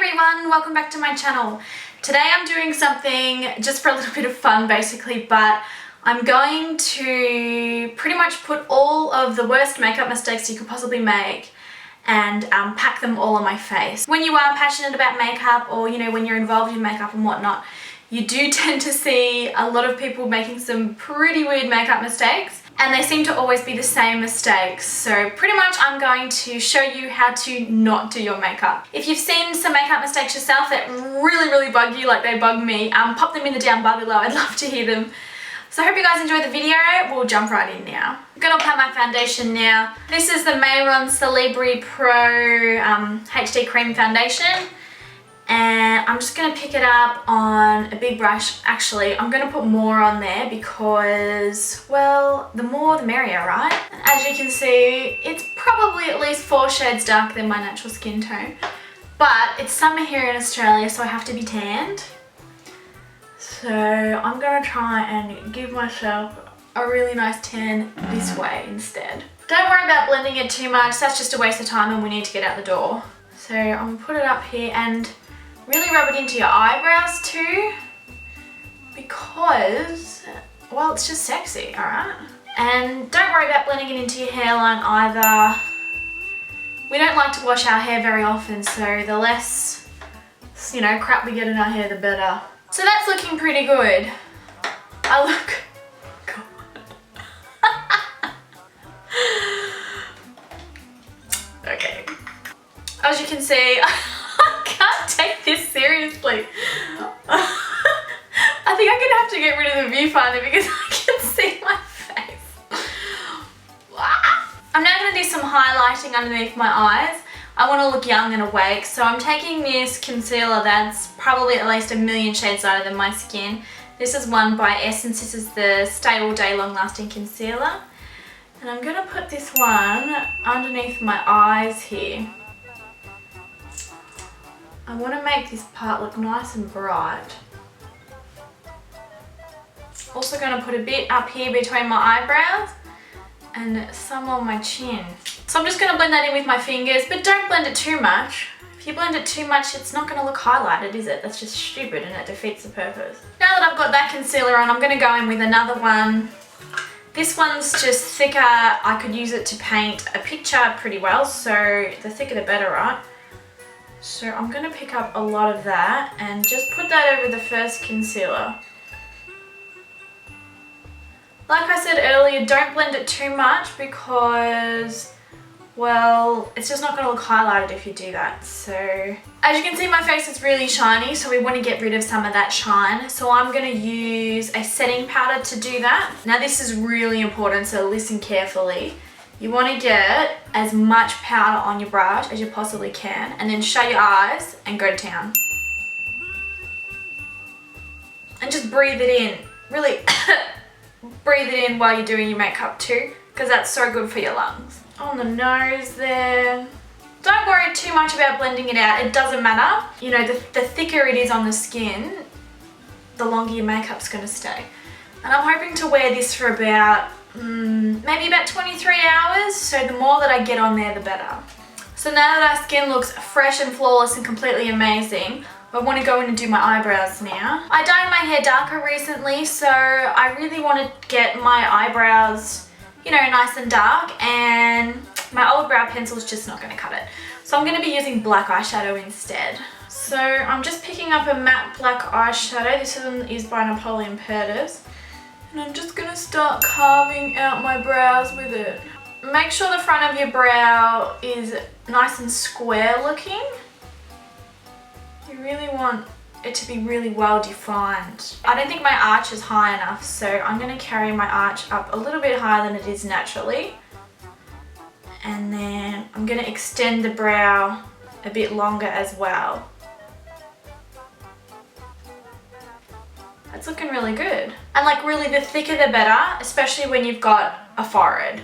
everyone, welcome back to my channel. Today I'm doing something just for a little bit of fun basically, but I'm going to pretty much put all of the worst makeup mistakes you could possibly make and pack them all on my face. When you are passionate about makeup, or when you're involved in makeup and whatnot, you do tend to see a lot of people making some pretty weird makeup mistakes, and they seem to always be the same mistakes. So pretty much I'm going to show you how to not do your makeup. If you've seen some makeup mistakes yourself that really bug you like they bug me, pop them in the down bar below. I'd love to hear them. So I hope you guys enjoyed the video. We'll jump right in now. I'm going to apply my foundation now. This is the Mayron Celebrity Pro HD Cream Foundation. And I'm just going to pick it up on a big brush. Actually, I'm going to put more on there because, well, the more the merrier, right? And as you can see, it's probably at least 4 shades darker than my natural skin tone. But it's summer here in Australia, so I have to be tanned. So I'm going to try and give myself a really nice tan this way instead. Don't worry about blending it too much. That's just a waste of time and we need to get out the door. So I'm going to put it up here and really rub it into your eyebrows too, because, well, it's just sexy, alright? And don't worry about blending it into your hairline either. We don't like to wash our hair very often, so the less, crap we get in our hair, the better. So that's looking pretty good. I look... Okay. As you can see, I can't take this seriously. I think I'm gonna have to get rid of the viewfinder because I can see my face. I'm now gonna do some highlighting underneath my eyes. I want to look young and awake, so I'm taking this concealer that's probably at least a million shades lighter than my skin. This is one by Essence. This is the Stay All Day Long Lasting Concealer. And I'm gonna put this one underneath my eyes here. I want to make this part look nice and bright. Also going to put a bit up here between my eyebrows and some on my chin. So I'm just going to blend that in with my fingers, but don't blend it too much. If you blend it too much, it's not going to look highlighted, is it? That's just stupid and it defeats the purpose. Now that I've got that concealer on, I'm going to go in with another one. This one's just thicker. I could use it to paint a picture pretty well, so the thicker the better, right? So I'm going to pick up a lot of that and just put that over the first concealer. Like I said earlier, don't blend it too much because, well, it's just not going to look highlighted if you do that. So as you can see, my face is really shiny, so we want to get rid of some of that shine. So I'm going to use a setting powder to do that. Now this is really important, so listen carefully. You want to get as much powder on your brush as you possibly can, and then shut your eyes and go to town. And just breathe it in. Really breathe it in while you're doing your makeup too, because that's so good for your lungs. On the nose there. Don't worry too much about blending it out. It doesn't matter. The thicker it is on the skin, the longer your makeup's going to stay. And I'm hoping to wear this for about maybe about 23 hours, so the more that I get on there, the better. So now that our skin looks fresh and flawless and completely amazing, I want to go in and do my eyebrows now. I dyed my hair darker recently, so I really want to get my eyebrows, nice and dark, and my old brow pencil's just not going to cut it. So I'm going to be using black eyeshadow instead. So I'm just picking up a matte black eyeshadow. This one is by Napoleon Purtis. And I'm just going to start carving out my brows with it. Make sure the front of your brow is nice and square looking. You really want it to be really well defined. I don't think my arch is high enough, so I'm going to carry my arch up a little bit higher than it is naturally. And then I'm going to extend the brow a bit longer as well. It's looking really good. And really the thicker the better, especially when you've got a forehead,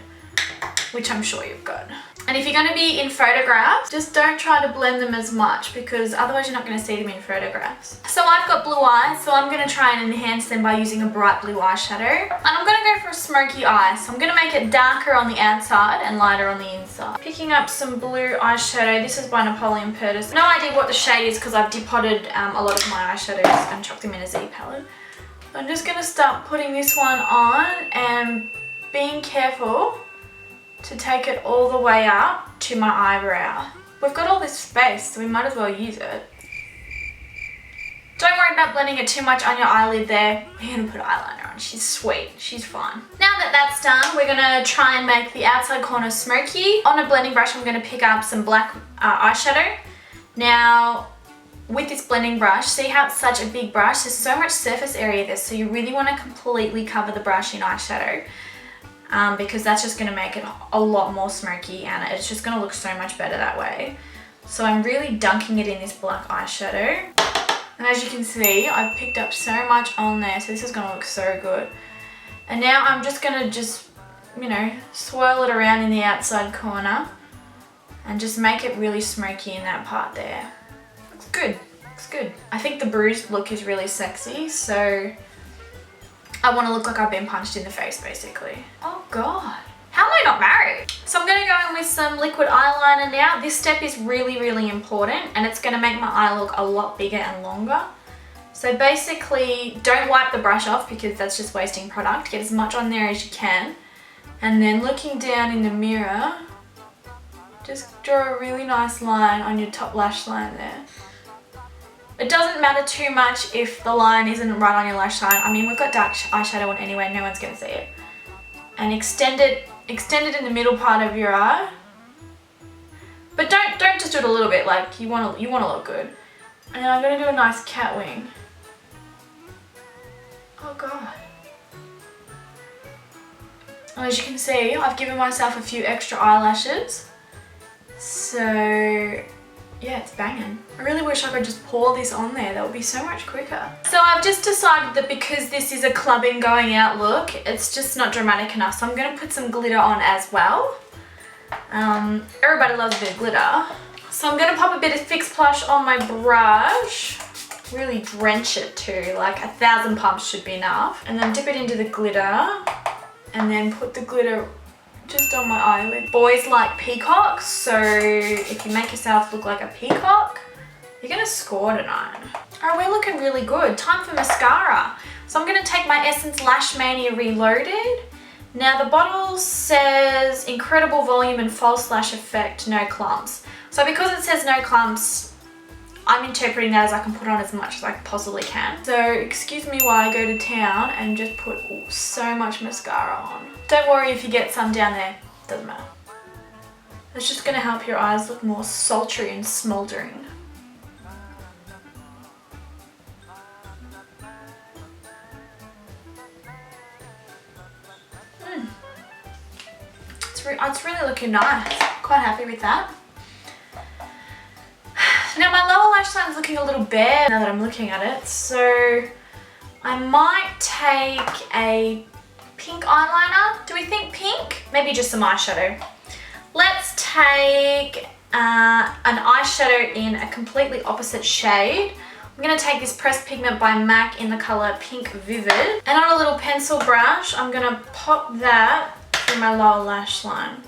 which I'm sure you've got. And if you're going to be in photographs, just don't try to blend them as much because otherwise you're not going to see them in photographs. So I've got blue eyes, so I'm going to try and enhance them by using a bright blue eyeshadow. And I'm going to go for a smoky eye, so I'm going to make it darker on the outside and lighter on the inside. Picking up some blue eyeshadow. This is by Napoleon Purtis. No idea what the shade is because I've depotted a lot of my eyeshadows and chucked them in a Z palette. So I'm just going to start putting this one on and being careful to take it all the way up to my eyebrow. We've got all this space, so we might as well use it. Don't worry about blending it too much on your eyelid there. We're going to put eyeliner on. She's sweet. She's fine. Now that that's done, we're going to try and make the outside corner smoky. On a blending brush, I'm going to pick up some black eyeshadow. Now, with this blending brush, see how it's such a big brush? There's so much surface area there, so you really want to completely cover the brush in eyeshadow. Because that's just going to make it a lot more smoky and it's just going to look so much better that way. So I'm really dunking it in this black eyeshadow. And as you can see, I've picked up so much on there, so this is going to look so good. And now I'm just going to you know, swirl it around in the outside corner and just make it really smoky in that part there. Looks good. Looks good. I think the bruised look is really sexy, so I want to look like I've been punched in the face, basically. Oh God, how am I not married? So I'm going to go in with some liquid eyeliner now. This step is really, really important and it's going to make my eye look a lot bigger and longer. So basically, don't wipe the brush off because that's just wasting product. Get as much on there as you can. And then looking down in the mirror, just draw a really nice line on your top lash line there. It doesn't matter too much if the line isn't right on your lash line. I mean, we've got dark eyeshadow on anyway, no one's going to see it. And extend it in the middle part of your eye. But don't just do it a little bit, like you want to look good. And then I'm going to do a nice cat wing. Oh God. And as you can see, I've given myself a few extra eyelashes. So yeah, it's banging. I really wish I could just pour this on there. That would be so much quicker. So I've just decided that because this is a clubbing going out look, it's just not dramatic enough. So I'm going to put some glitter on as well. Everybody loves a bit of glitter. So I'm going to pop a bit of Fix Plush on my brush. Really drench it too, like 1,000 pumps should be enough. And then dip it into the glitter. And then put the glitter just on my eyelid. Boys like peacocks, so if you make yourself look like a peacock, you're gonna score tonight. Alright, we're looking really good. Time for mascara. So I'm gonna take my Essence Lash Mania Reloaded. Now the bottle says incredible volume and false lash effect, no clumps. So because it says no clumps, I'm interpreting that as I can put on as much as I possibly can. So excuse me while I go to town and just put so much mascara on. Don't worry if you get some down there, doesn't matter. It's just gonna help your eyes look more sultry and smouldering. It's really looking nice. Quite happy with that. Now my lower lash line is looking a little bare now that I'm looking at it, so I might take a pink eyeliner. Do we think pink? Maybe just some eyeshadow. Let's take an eyeshadow in a completely opposite shade. I'm going to take this Pressed Pigment by MAC in the colour Pink Vivid. And on a little pencil brush, I'm going to pop that through my lower lash line.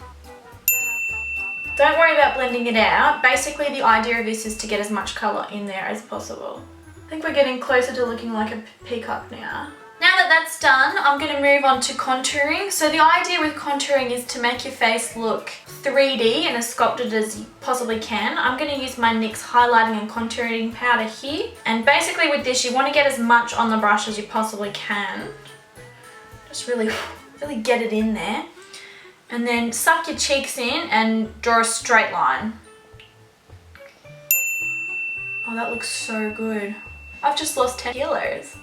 Don't worry about blending it out. Basically, the idea of this is to get as much colour in there as possible. I think we're getting closer to looking like a peacock now. Now that that's done, I'm going to move on to contouring. So the idea with contouring is to make your face look 3D and as sculpted as you possibly can. I'm going to use my NYX highlighting and contouring powder here. And basically with this, you want to get as much on the brush as you possibly can. Just really get it in there. And then suck your cheeks in and draw a straight line. Oh, that looks so good. I've just lost 10 kilos.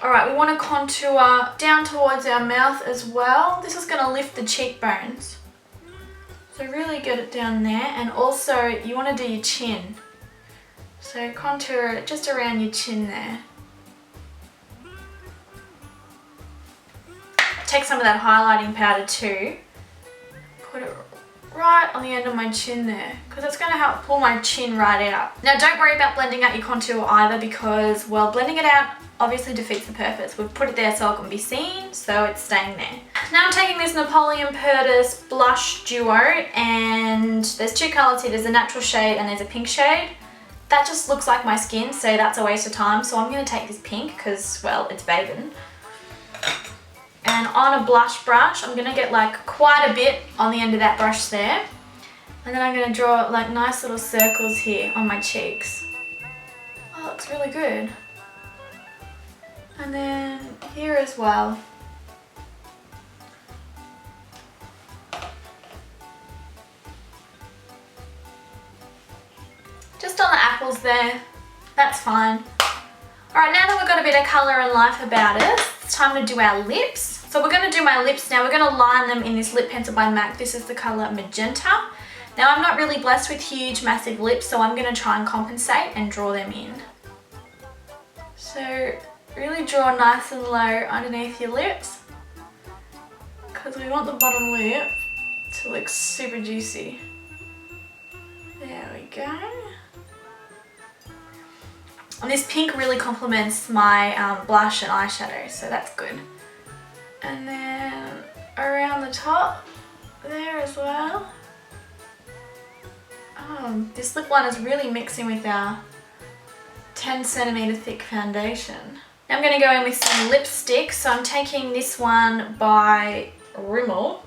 Alright, we want to contour down towards our mouth as well. This is going to lift the cheekbones. So really get it down there, and also you want to do your chin. So contour it just around your chin there. Take some of that highlighting powder too. put it right on the end of my chin there, because it's going to help pull my chin right out. Now don't worry about blending out your contour either, because, well, blending it out obviously defeats the purpose. We've put it there so it can be seen, so it's staying there. Now I'm taking this Napoleon Purtis blush duo, and there's two colours here. There's a natural shade and there's a pink shade. That just looks like my skin, so that's a waste of time. So I'm going to take this pink because, well, it's babin'. And on a blush brush, I'm going to get like quite a bit on the end of that brush there. And then I'm going to draw like nice little circles here on my cheeks. Oh, that looks really good. And then here as well. Just on the apples there, that's fine. Alright, now that we've got a bit of colour and life about us, it's time to do our lips. So we're going to do my lips now. We're going to line them in this lip pencil by MAC. This is the colour Magenta. Now I'm not really blessed with huge, massive lips, so I'm going to try and compensate and draw them in. So really draw nice and low underneath your lips, because we want the bottom lip to look super juicy. There we go. And this pink really complements my blush and eyeshadow, so that's good. And then around the top there as well. Oh, this lip line is really mixing with our 10cm thick foundation. Now I'm going to go in with some lipstick. So I'm taking this one by Rimmel,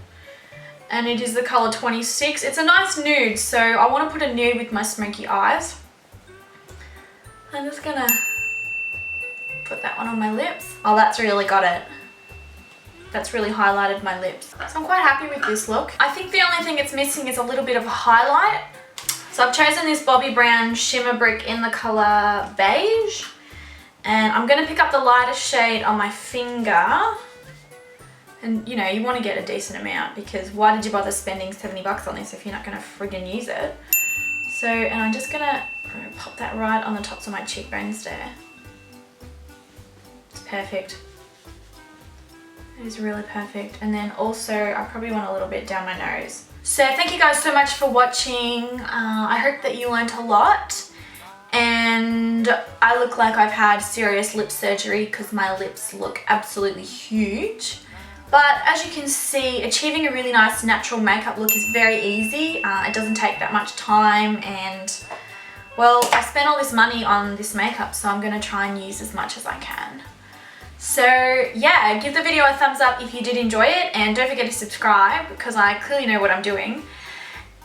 and it is the colour 26. It's a nice nude, so I want to put a nude with my smoky eyes. I'm just going to put that one on my lips. Oh, that's really got it. That's really highlighted my lips. So I'm quite happy with this look. I think the only thing it's missing is a little bit of a highlight. So I've chosen this Bobbi Brown Shimmer Brick in the colour Beige. And I'm going to pick up the lightest shade on my finger. And you know, you want to get a decent amount, because why did you bother spending 70 bucks on this if you're not going to friggin' use it? So, and I'm just going to pop that right on the tops of my cheekbones there. It's perfect. It is really perfect. And then also I probably want a little bit down my nose. So thank you guys so much for watching. I hope that you learned a lot. And I look like I've had serious lip surgery because my lips look absolutely huge. But as you can see, achieving a really nice natural makeup look is very easy. It doesn't take that much time, and well, I spent all this money on this makeup, so I'm going to try and use as much as I can. So yeah, give the video a thumbs up if you did enjoy it, and don't forget to subscribe because I clearly know what I'm doing.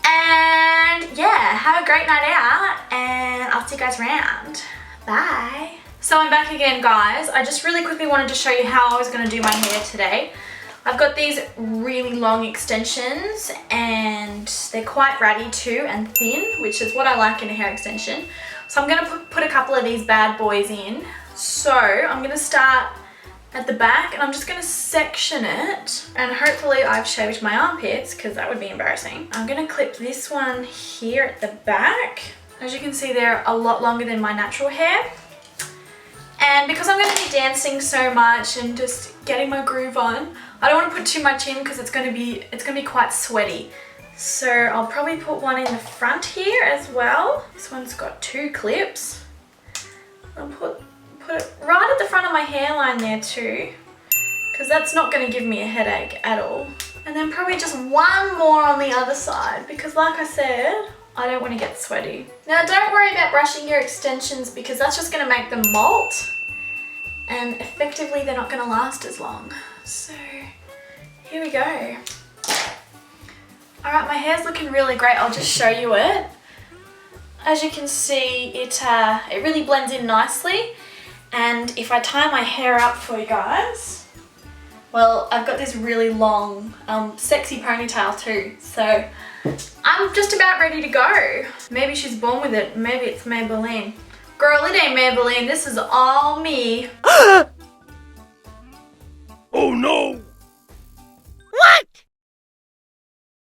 And yeah, have a great night out, and I'll see you guys around. Bye. So I'm back again, guys. I just really quickly wanted to show you how I was going to do my hair today. I've got these really long extensions, and they're quite ratty too and thin, which is what I like in a hair extension. So I'm going to put a couple of these bad boys in. So I'm going to start at the back, and I'm just going to section it, and hopefully I've shaved my armpits because that would be embarrassing. I'm going to clip this one here at the back. As you can see, they're a lot longer than my natural hair. And because I'm going to be dancing so much and just getting my groove on, I don't want to put too much in because it's going to be quite sweaty. So I'll probably put one in the front here as well. This one's got 2 clips. I'll put it right at the front of my hairline there too, because that's not going to give me a headache at all. And then probably just one more on the other side, because like I said, I don't want to get sweaty. Now don't worry about brushing your extensions, because that's just going to make them molt, and effectively they're not going to last as long. So here we go. Alright, my hair's looking really great. I'll just show you it. As you can see, it really blends in nicely. And if I tie my hair up for you guys, well, I've got this really long, sexy ponytail too. So I'm just about ready to go. Maybe she's born with it. Maybe it's Maybelline. Girl, it ain't Maybelline. This is all me. Oh no!